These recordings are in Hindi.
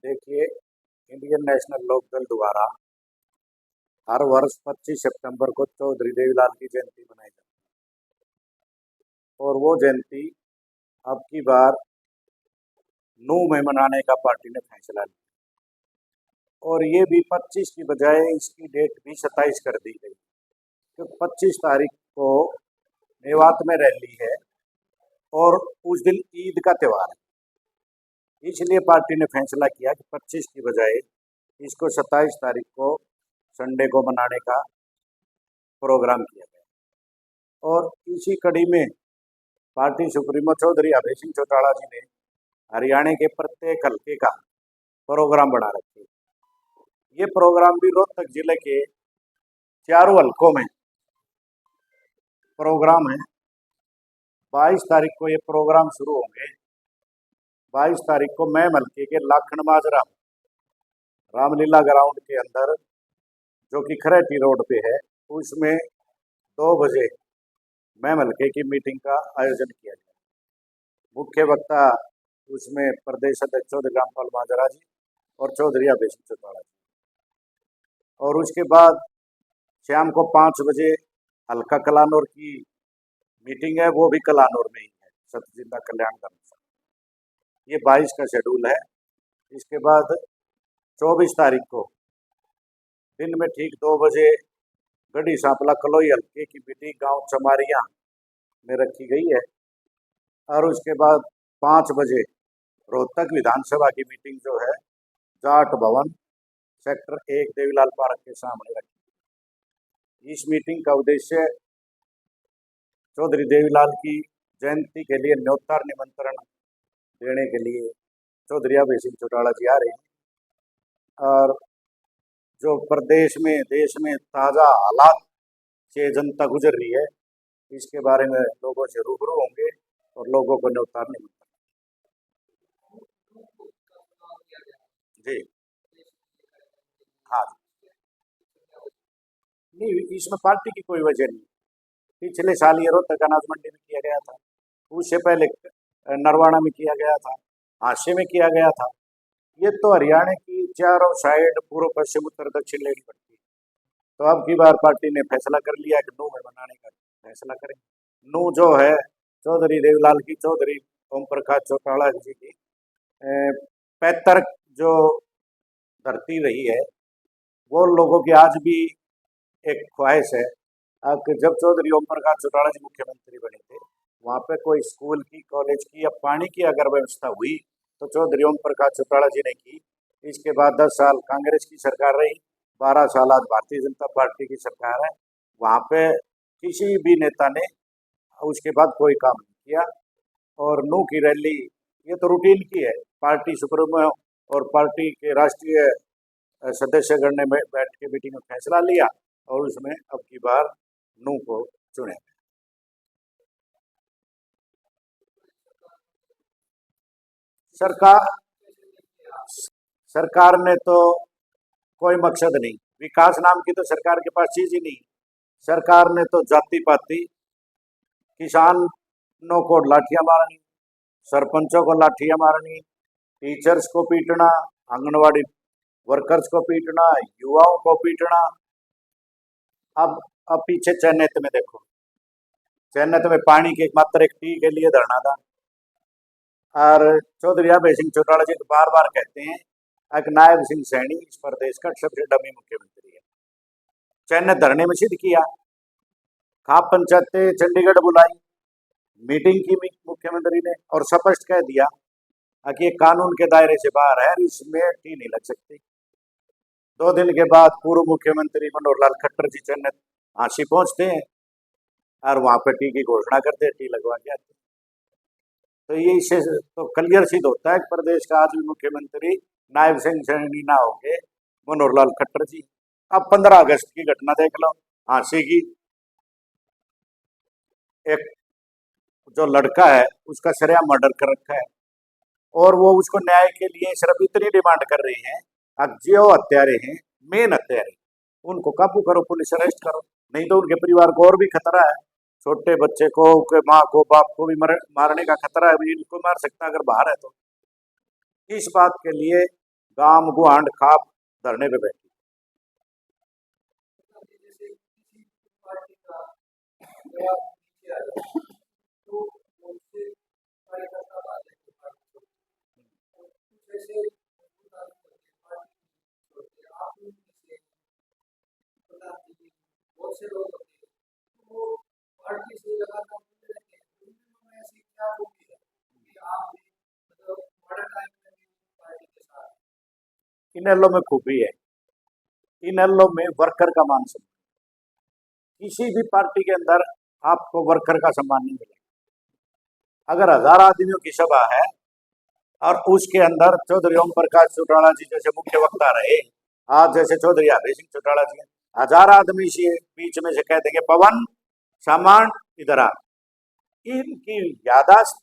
देखिए, इंडियन नेशनल लोकदल द्वारा हर वर्ष 25 सितंबर को चौधरी देवीलाल की जयंती मनाई जाती है और वो जयंती अब की बार नू में मनाने का पार्टी ने फैसला लिया और ये भी 25 की बजाय इसकी डेट भी 27 कर दी गई, क्योंकि 25 तारीख को मेवात में रैली है और उस दिन ईद का त्यौहार है। इसलिए पार्टी ने फैसला किया कि 25 की बजाय इसको 27 तारीख को संडे को मनाने का प्रोग्राम किया गया। और इसी कड़ी में पार्टी सुप्रीमो चौधरी अभय सिंह चौटाला जी ने हरियाणा के प्रत्येक हल्के का प्रोग्राम बना रखे। ये प्रोग्राम भी रोहतक जिले के चारों हल्कों में प्रोग्राम है। 22 तारीख को ये प्रोग्राम शुरू होंगे। 22 तारीख को मैम हल्के के लाखन माजरा रामलीला ग्राउंड के अंदर, जो कि खरेटी रोड पे है, उसमें 2 बजे मैम हल्के की मीटिंग का आयोजन किया गया। मुख्य वक्ता उसमें प्रदेश अध्यक्ष चौधरी रामपाल माजरा जी और चौधरी अभय सिंह चौटाला जी। और उसके बाद शाम को 5 बजे हल्का कलानौर की मीटिंग है, वो भी कलानौर में ही है, सतजिंदा कल्याण धर्मशाला। ये 22 का शेड्यूल है। इसके बाद 24 तारीख को दिन में ठीक 2 बजे गढ़ी सांपला कलोई हल्के की मीटिंग गांव चमारिया में रखी गई है। और उसके बाद 5 बजे रोहतक विधानसभा की मीटिंग जो है जाट भवन सेक्टर 1 देवीलाल पार्क के सामने रखी। इस मीटिंग का उद्देश्य चौधरी देवीलाल की जयंती के लिए न्योता निमंत्रण देने के लिए चौधरी अभय सिंह चौटाला जी आ रहे हैं और जो प्रदेश में देश में ताज़ा हालात से जनता गुजर रही है, इसके बारे में लोगों से रूबरू होंगे और लोगों को न्योता निमंत्रण। जी हाँ, नहीं इसमें पार्टी की कोई वजह नहीं। पिछले साल ये रोहतक अनाज मंडी में किया गया था, उससे पहले नरवाना में किया गया था, हांसे में किया गया था। ये तो हरियाणा की चारों साइड पूर्व पश्चिम उत्तर दक्षिण लेनी पड़ती है। तो अब की बार पार्टी ने फैसला कर लिया कि नू में बनाने का फैसला करें। नू जो है चौधरी देवीलाल की, चौधरी ओम प्रकाश चौटाला जी की पैतृक जो धरती रही है, वो लोगों की आज भी एक ख्वाहिश है कि जब चौधरी ओम प्रकाश चौटाला जी मुख्यमंत्री बने थे, वहाँ पे कोई स्कूल की, कॉलेज की या पानी की अगर व्यवस्था हुई तो चौधरी ओम प्रकाश चौटाला जी ने की। इसके बाद 10 साल कांग्रेस की सरकार रही, 12 साल आज भारतीय जनता पार्टी की सरकार है। वहाँ पे किसी भी नेता ने उसके बाद कोई काम नहीं किया। और नू की रैली ये तो रूटीन की है। पार्टी सुप्रीमो और पार्टी के राष्ट्रीय सदस्यगण ने बैठ के मीटिंग में फैसला लिया और उसमें अब की बार नू को चुने। सरकार सरकार ने तो कोई मकसद नहीं, विकास नाम की तो सरकार के पास चीज ही नहीं। सरकार ने तो जाति पाति, किसानों को लाठियां मारनी, सरपंचों को लाठियां मारनी, टीचर्स को पीटना, आंगनवाड़ी वर्कर्स को पीटना, युवाओं को पीटना। अब पीछे चैन्नत में देखो, चैन्नत में पानी के मात्र एक टी के लिए धरना था और चौधरी अभय सिंह चौटाला जी बार बार कहते हैं कि नायब सिंह सैनी इस प्रदेश का सबसे डमी मुख्यमंत्री है। चैन्नत धरने में सिद्ध किया। खाप पंचायत चंडीगढ़ बुलाई, मीटिंग की मुख्यमंत्री ने और स्पष्ट कह दिया कि ये कानून के दायरे से बाहर है, इसमें टी नहीं लग सकती। 2 दिन के बाद पूर्व मुख्यमंत्री मनोहर लाल खट्टर जी चैन्नत हांसी पहुंचते हैं और वहां पर टी की घोषणा करते हैं, टी लगवा के आते हैं। तो ये इससे तो क्लियर सिद्ध होता है कि प्रदेश का आज भी मुख्यमंत्री नायब सिंह सैनी ना होके मनोहर लाल खट्टर जी। अब 15 अगस्त की घटना देख लो, हांसी की एक जो लड़का है उसका सरेआम मर्डर कर रखा है और वो उसको न्याय के लिए सिर्फ इतनी डिमांड कर रहे हैं अब जो हत्यारे हैं, मेन हत्यारे, उनको काबू करो, पुलिस अरेस्ट करो, नहीं तो उनके परिवार को और भी खतरा है। छोटे बच्चे को के माँ को बाप को भी मारने का खतरा है, भी इनको मार सकता अगर बाहर है तो। इस बात के लिए गांव गुआंढ खाप धरने पे बैठी। इनेलो में खूबी है, इनेलो में वर्कर का मान सम्मान। किसी भी पार्टी के अंदर आपको वर्कर का सम्मान नहीं मिलेगा। अगर 1000 आदमियों की सभा है और उसके अंदर चौधरी ओम प्रकाश चौटाला जी जैसे मुख्य वक्ता रहे, आज जैसे चौधरी हरि सिंह चौटाला जी, 1000 आदमी से बीच में से कह देंगे पवन सामान इधर आ। इनकी यादाश्त,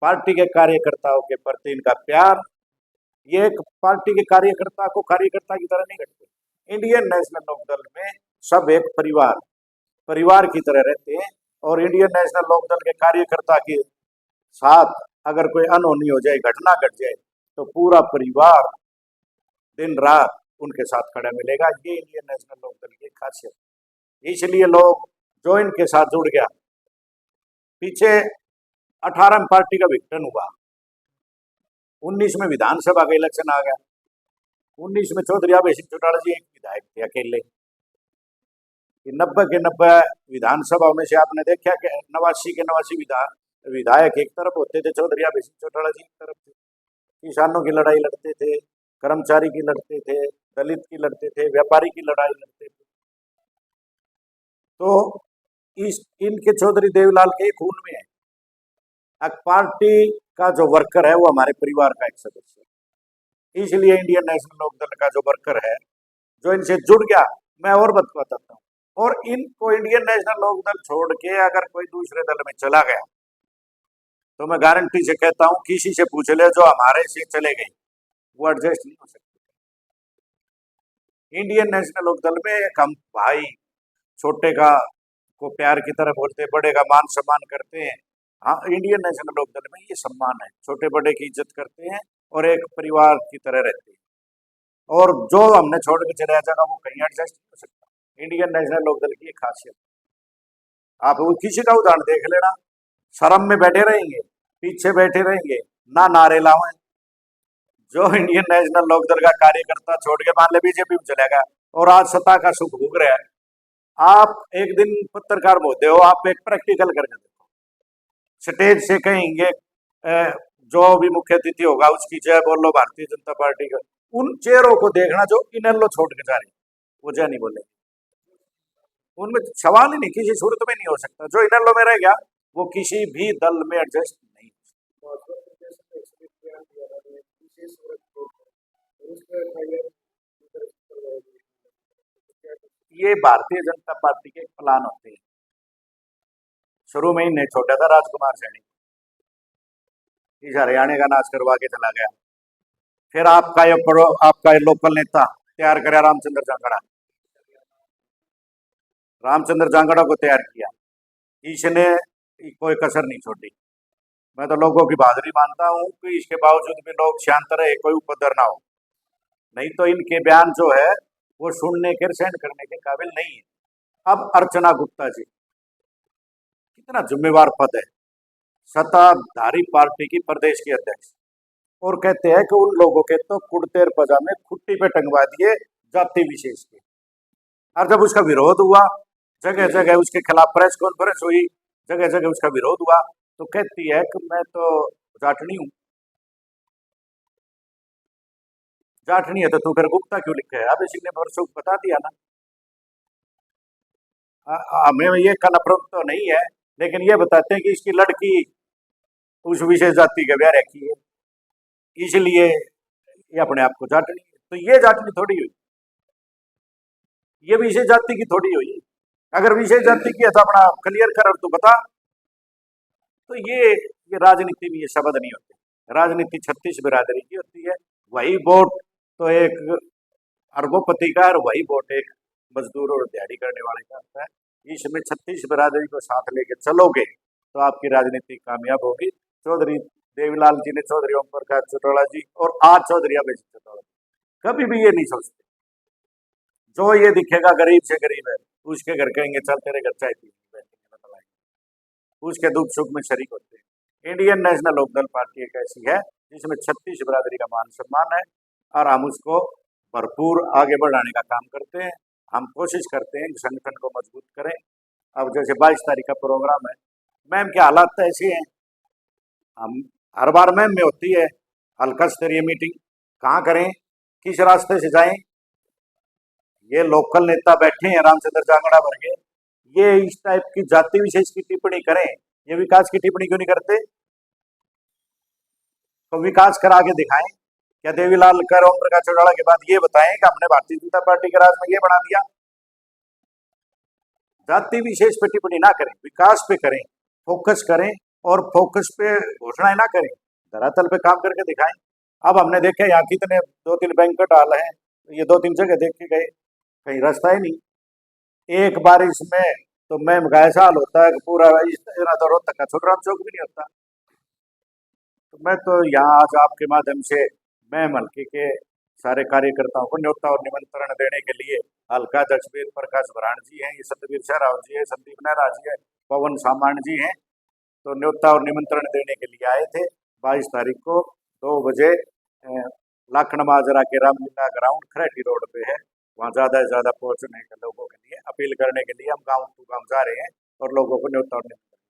पार्टी के कार्यकर्ताओं के प्रति इनका प्यार, ये एक पार्टी के कार्यकर्ता को कार्यकर्ता की तरह नहीं रखते। इंडियन नेशनल लोकदल में सब एक परिवार की तरह रहते हैं, और इंडियन नेशनल लोकदल के कार्यकर्ता के साथ अगर कोई अनहोनी हो जाए, घटना घट जाए, तो पूरा परिवार दिन रात उनके साथ खड़ा मिलेगा। ये इंडियन नेशनल लोकदल की खासियत, इसलिए लोग जो इनके साथ जुड़ गया। पीछे 18 में पार्टी का विघटन हुआ, 19 में विधानसभा का इलेक्शन आ गया। 19 में चौधरी अभय सिंह चौटाला जी एक विधायक थे अकेले। 90 के 90 विधानसभा में से आपने देखा कि 89 के 89 विधायक एक तरफ होते थे, चौधरी अभय सिंह चौटाला जी एक तरफ थे। किसानों की लड़ाई लड़ते थे, कर्मचारी की लड़ते थे, दलित की लड़ते थे, व्यापारी की लड़ाई लड़ते थे। तो इस इनके चौधरी देवीलाल के खून में है। अब पार्टी का जो वर्कर है वो हमारे परिवार का एक सदस्य है। इसलिए इंडियन नेशनल लोकदल का जो वर्कर है, जो इनसे जुड़ गया, मैं और बताता हूँ, और इनको इंडियन नेशनल लोकदल छोड़ के अगर कोई दूसरे दल में चला गया, तो मैं गारंटी से कहता हूं, किसी से पूछ ले जो हमारे से चले गए, वो एडजस्ट नहीं हो सकते। इंडियन नेशनल लोकदल में एक हम भाई, छोटे का को प्यार की तरह बोलते, बड़े का मान सम्मान करते हैं। हाँ, इंडियन नेशनल लोकदल में ये सम्मान है, छोटे बड़े की इज्जत करते हैं और एक परिवार की तरह रहते हैं। और जो हमने छोड़ के चला जाएगा वो कहीं एडजस्ट नहीं हो सकता। इंडियन नेशनल लोकदल की एक खासियत, आप वो किसी का उदाहरण देख लेना, शर्म में बैठे रहेंगे, पीछे बैठे रहेंगे, ना नारे लावे। जो इंडियन नेशनल लोकदल का कार्यकर्ता छोड़ के मान ले बीजेपी में चला गया और आज सत्ता का सुख भोग रहा है, आप एक दिन पत्रकार होते हो, आप एक प्रैक्टिकल करके देखो, स्टेज से कहेंगे जो भी मुख्य अतिथि होगा उसकी जय बोलो भारतीय जनता पार्टी का, उन चेहरों को देखना जो इनेलो छोड़ के जा रहे, वो जय नहीं बोलेंगे। उनमें सवाल ही नहीं, किसी सूरत में नहीं हो सकता। जो इनेलो में रह गया वो किसी भी दल में एडजस्ट नहीं हो सकता। ये भारतीय जनता पार्टी के प्लान होते हैं। शुरू में ही नहीं छोटा था राजकुमार सैनी, इस हरियाणा का नाच करवा के चला गया। फिर आपका ये लोकल नेता तैयार कराया रामचंद्र जांगड़ा, रामचंद्र जांगड़ा को तैयार किया, इसने कोई कसर नहीं छोड़ी। मैं तो लोगों की बहादुरी मानता हूँ कि इसके बावजूद भी लोग शांत रहे, कोई उपद्रव ना हो। नहीं तो इनके बयान जो है वो सुनने के, सहन करने के काबिल नहीं है। अब अर्चना गुप्ता जी, कितना जिम्मेवार पद है, सत्ताधारी पार्टी की प्रदेश की अध्यक्ष, और कहते हैं कि उन लोगों के तो कुर्ते पजामे खुट्टी पे टंगवा दिए जाति विशेष के। और जब उसका विरोध हुआ, जगह जगह उसके खिलाफ प्रेस कॉन्फ्रेंस हुई, जगह जगह उसका विरोध हुआ, तो कहती है कि मैं तो जाटनी हूं। जाटनी है तो तू फिर गुप्ता क्यों लिखे है? अब इसी ने वर्षों को बता दिया ना। हमें ये कनफ्रंट तो नहीं है, लेकिन ये बताते हैं कि इसकी लड़की उस विशेष जाति के ब्याह रखी है, इसलिए ये अपने आप को जाटनी। तो ये जाटनी थोड़ी हुई, ये विशेष जाति की थोड़ी हुई। अगर विशेष जाति की है तो अपना क्लियर कर और तू बता। तो ये राजनीति में ये शब्द नहीं होते। राजनीति 36 बिरादरी की होती है। वही वोट तो एक अरबोपति का और वही वोट एक मजदूर और दिहाड़ी करने वाले का होता है। इसमें 36 बिरादरी को साथ लेके चलोगे तो आपकी राजनीति कामयाब होगी। चौधरी देवीलाल जी ने, चौधरी ओम प्रकाश चौटाला जी और आज चौधरी अभयसिंह चौटाला जी कभी भी ये नहीं सोचते। जो ये दिखेगा गरीब से गरीब है उसके घर कहेंगे चल तेरे घर चाय पी बैठेंगे, उसके दुख सुख में शरीक होते हैं। इंडियन नेशनल लोकदल पार्टी एक ऐसी है जिसमें 36 बिरादरी का मान सम्मान है और हम उसको भरपूर आगे बढ़ाने का काम करते हैं। हम कोशिश करते हैं कि संगठन को मजबूत करें। अब जैसे 22 तारीख का प्रोग्राम है, मैम के हालात तो ऐसे हैं, हम हर बार मैम में होती है हल्का स्तरीय मीटिंग, कहाँ करें, किस रास्ते से जाएं। ये लोकल नेता बैठे हैं रामचंद्र जांगड़ा वर्गे, ये इस टाइप की जाति विशेष की टिप्पणी करें, ये विकास की टिप्पणी क्यों नहीं करते? तो विकास करा के दिखाएं। क्या देवीलाल कर ओम प्रकाश चौटाला के बाद ये बताएं कि हमने भारतीय जनता पार्टी के राज में ये बना दिया? जाति विशेष पे टिप्पणी ना करें, विकास पे करें, फोकस करें और फोकस पे घोषणाएं ना करें, धरातल पे काम करके दिखाएं। अब हमने देखे यहाँ कितने 2-3 बैंकट हाल है, ये 2-3 जगह देख के गए, कहीं रास्ता ही नहीं। एक बारिश में तो मैम का ऐसा हाल होता है कि पूरा तो रोहतक का छोटा चौक भी नहीं होता। तो मैं तो यहाँ आज आपके माध्यम से मैम हल्के के सारे कार्यकर्ताओं को न्योता और निमंत्रण देने के लिए, हल्का जसवीर प्रकाश भराण जी हैं, ये सतवीर सहराव जी है, संदीप नेहरा जी है, पवन सामान जी हैं, तो न्योता और निमंत्रण देने के लिए आए थे। 22 तारीख को 2 बजे लाखन माजरा के रामलीला ग्राउंड खरेटी रोड पे है, वहाँ ज़्यादा से ज़्यादा पहुँचने के लोगों के लिए अपील करने के लिए हम गाँव टू गाँव जा रहे हैं और लोगों को न्योता और निमंत्रण